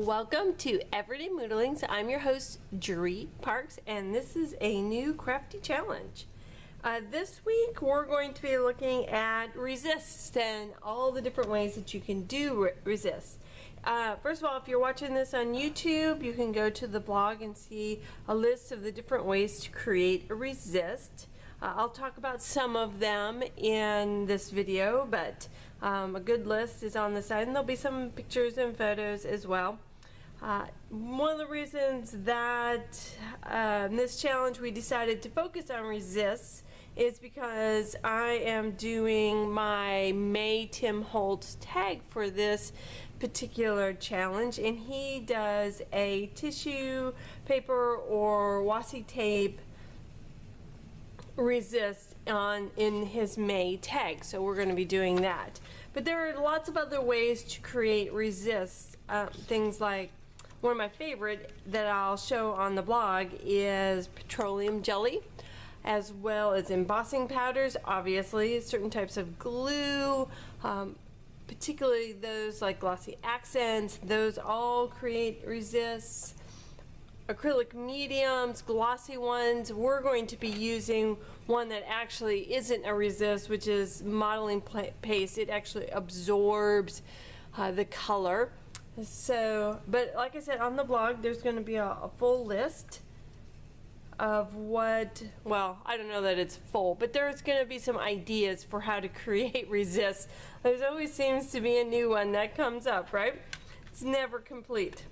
Welcome to Everyday Moodlings. I'm your host, Jeri Parks, and this is a new crafty challenge. This week we're going to be looking at resists and all the different ways that you can do resists. First of all, if you're watching this on YouTube, you can go to the blog and see a list of the different ways to create a resist. I'll talk about some of them in this video, but a good list is on the side, and there'll be some pictures and photos as well. One of the reasons that in this challenge we decided to focus on resists is because I am doing my May Tim Holtz tag for this particular challenge, and he does a tissue paper or washi tape resist in his May tag, so we're going to be doing that. But there are lots of other ways to create resists. Things like one of my favorite that I'll show on the blog is petroleum jelly, as well as embossing powders, obviously certain types of glue, particularly those like glossy accents. Those all create resists. Acrylic mediums, glossy ones. We're going to be using one that actually isn't a resist, which is modeling paste. It actually absorbs the color. So, but like I said, on the blog there's going to be a full list of what, well, I don't know that it's full, but there's going to be some ideas for how to create resists. There's always seems to be a new one that comes up, right? It's never complete.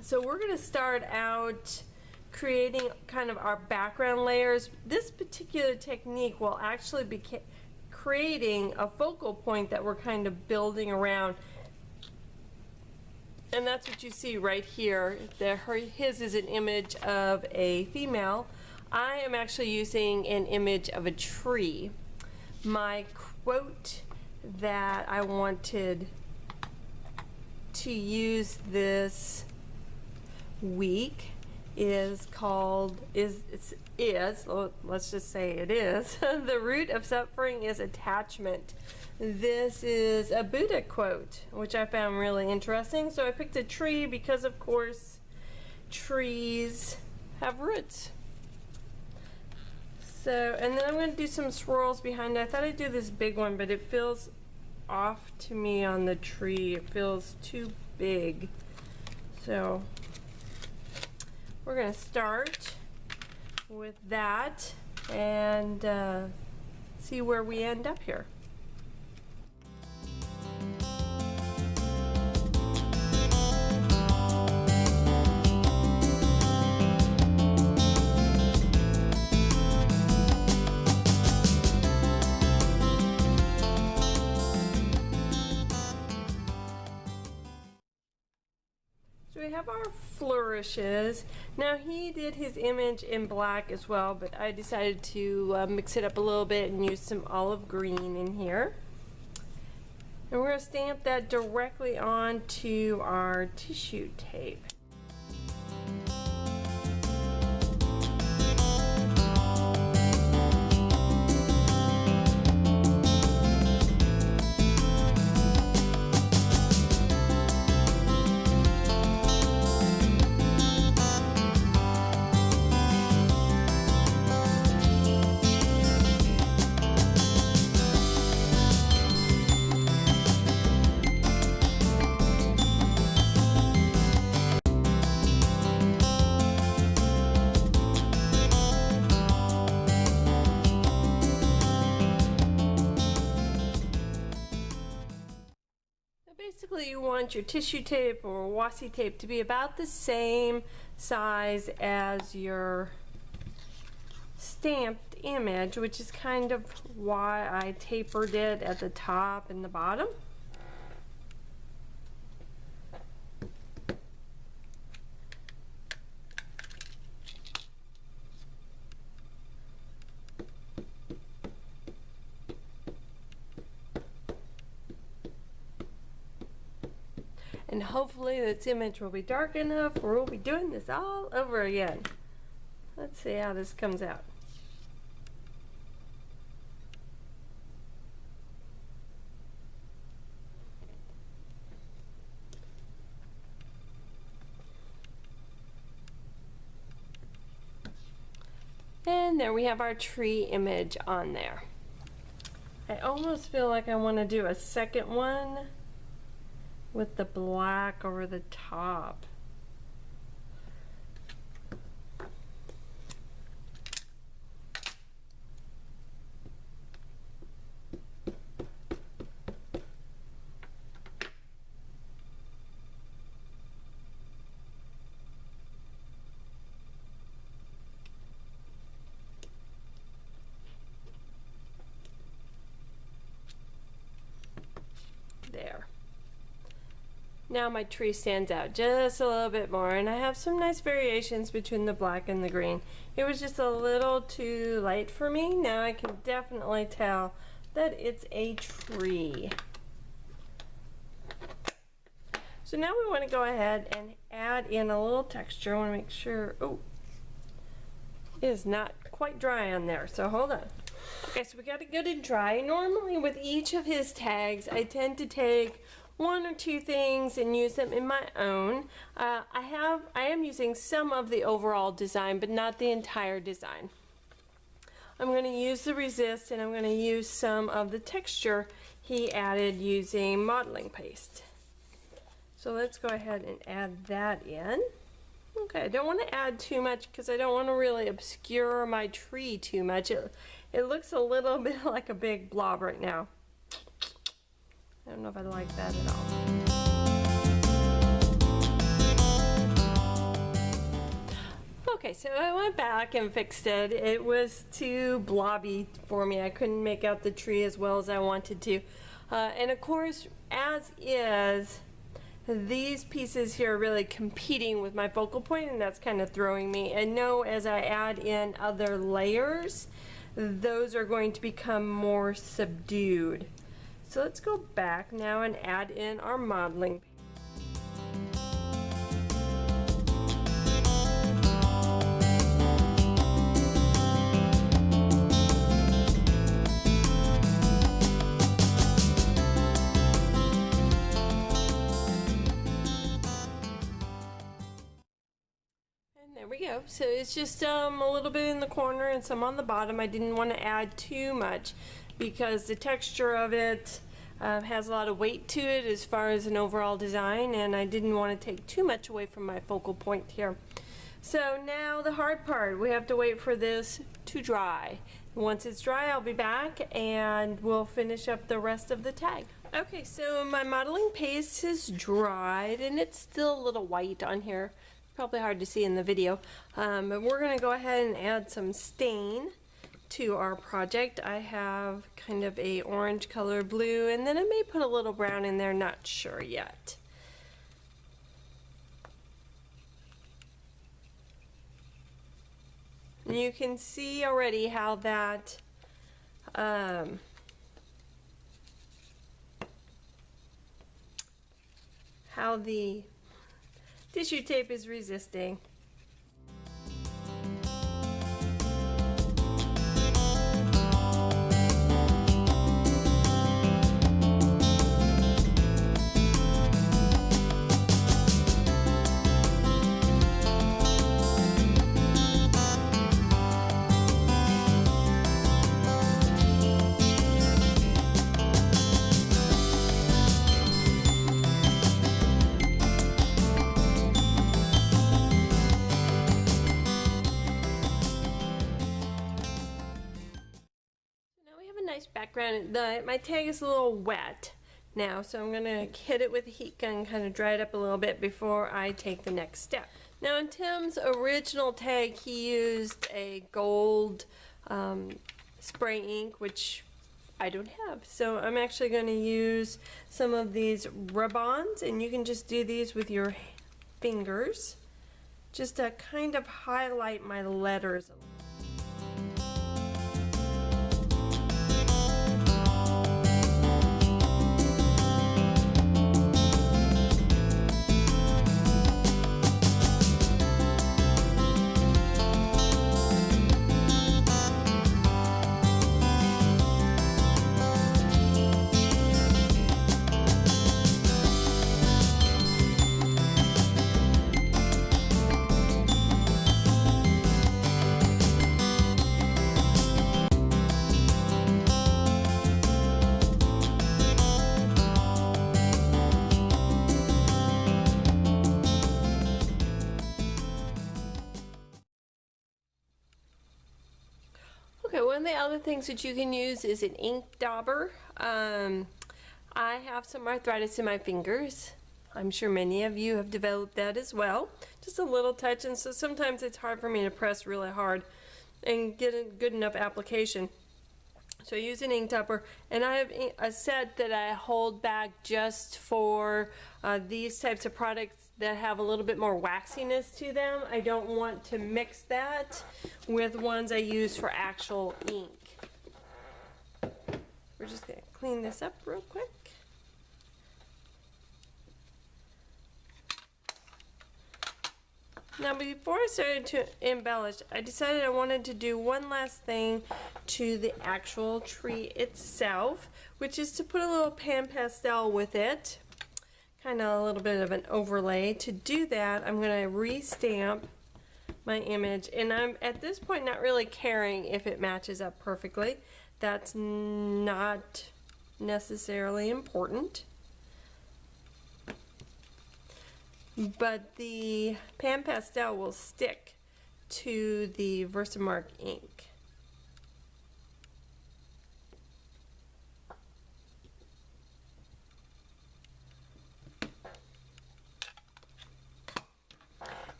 So we're going to start out creating kind of our background layers. This particular technique will actually be creating a focal point that we're kind of building around. And that's what you see right here. His is an image of a female. I am actually using an image of a tree. My quote that I wanted to use this week is called, let's just say it is, the root of suffering is attachment. This is a Buddha quote, which I found really interesting. So I picked a tree because, of course, trees have roots. So, and then I'm going to do some swirls behind it. I thought I'd do this big one, but it feels off to me on the tree. It feels too big. So we're going to start with that and see where we end up here. So we have our flourishes. Now he did his image in black as well, but I decided to mix it up a little bit and use some olive green in here. And we're going to stamp that directly onto our tissue tape. Basically, you want your tissue tape or washi tape to be about the same size as your stamped image, which is kind of why I tapered it at the top and the bottom. And hopefully this image will be dark enough or we'll be doing this all over again. Let's see how this comes out. And there we have our tree image on there. I almost feel like I want to do a second one with the black over the top. There. Now my tree stands out just a little bit more, and I have some nice variations between the black and the green. It was just a little too light for me. Now I can definitely tell that it's a tree. So now we want to go ahead and add in a little texture. I want to make sure, oh, it is not quite dry on there, so hold on. Okay, so we got it good and dry. Normally with each of his tags, I tend to take one or two things and use them in my own. I am using some of the overall design, but not the entire design. I'm going to use the resist, and I'm going to use some of the texture he added using modeling paste. So let's go ahead and add that in. Okay, I don't want to add too much because I don't want to really obscure my tree too much. It looks a little bit like a big blob right now. I don't know if I like that at all. Okay, so I went back and fixed it. It was too blobby for me. I couldn't make out the tree as well as I wanted to. And of course, as is, these pieces here are really competing with my focal point, and that's kind of throwing me. I know as I add in other layers, those are going to become more subdued. So let's go back now and add in our modeling. There we go. So it's just a little bit in the corner and some on the bottom. I didn't want to add too much because the texture of it has a lot of weight to it as far as an overall design, and I didn't want to take too much away from my focal point here. So now the hard part, we have to wait for this to dry. Once it's dry, I'll be back and we'll finish up the rest of the tag. Okay, so my modeling paste is dried and it's still a little white on here. Probably hard to see in the video, but we're going to go ahead and add some stain to our project. I have kind of a orange color blue, and then I may put a little brown in there, not sure yet. And you can see already how that how the tissue tape is resisting. Nice background. My tag is a little wet now, so I'm going to hit it with a heat gun, kind of dry it up a little bit before I take the next step. Now in Tim's original tag, he used a gold spray ink, which I don't have. So I'm actually going to use some of these rub-ons, and you can just do these with your fingers, just to kind of highlight my letters. Okay, one of the other things that you can use is an ink dauber. I have some arthritis in my fingers. I'm sure many of you have developed that as well. Just a little touch, and so sometimes it's hard for me to press really hard and get a good enough application. So I use an ink dauber, and I have a set that I hold back just for these types of products that have a little bit more waxiness to them. I don't want to mix that with ones I use for actual ink. We're just going to clean this up real quick. Now, before I started to embellish, I decided I wanted to do one last thing to the actual tree itself, which is to put a little pan pastel with it, kind of a little bit of an overlay. To do that, I'm going to re-stamp my image, and I'm at this point not really caring if it matches up perfectly. That's not necessarily important. But the pan pastel will stick to the Versamark ink.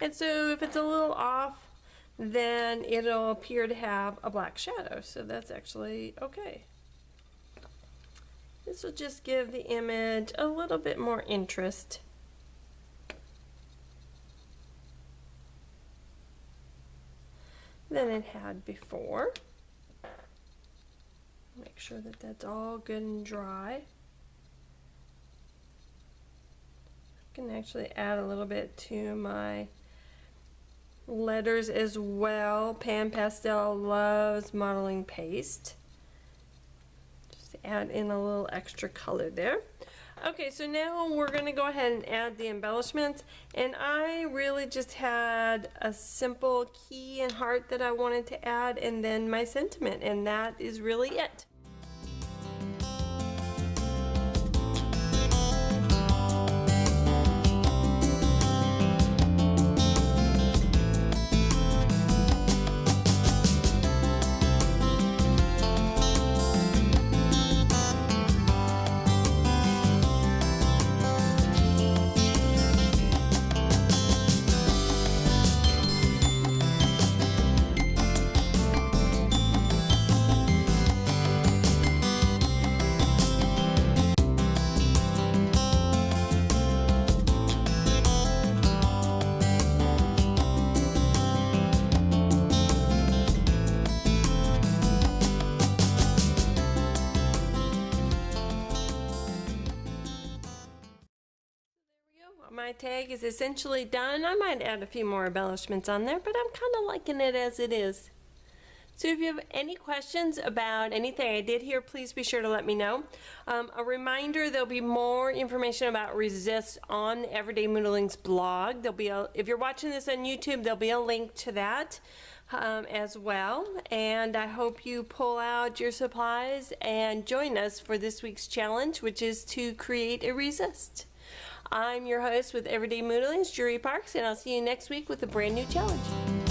And so if it's a little off, then it'll appear to have a black shadow. So that's actually okay. This will just give the image a little bit more interest. Than it had before. Make sure that that's all good and dry. I can actually add a little bit to my letters as well. Pan Pastel loves modeling paste. Just add in a little extra color there. Okay, so now we're going to go ahead and add the embellishments, and I really just had a simple key and heart that I wanted to add, and then my sentiment, and that is really it. My tag is essentially done. I might add a few more embellishments on there, but I'm kind of liking it as it is. So if you have any questions about anything I did here, please be sure to let me know. A reminder, there'll be more information about resist on the Everyday Moodlings blog. There'll be if you're watching this on YouTube, there'll be a link to that as well. And I hope you pull out your supplies and join us for this week's challenge, which is to create a resist. I'm your host with Everyday Moodlings, Jeri Parks, and I'll see you next week with a brand new challenge.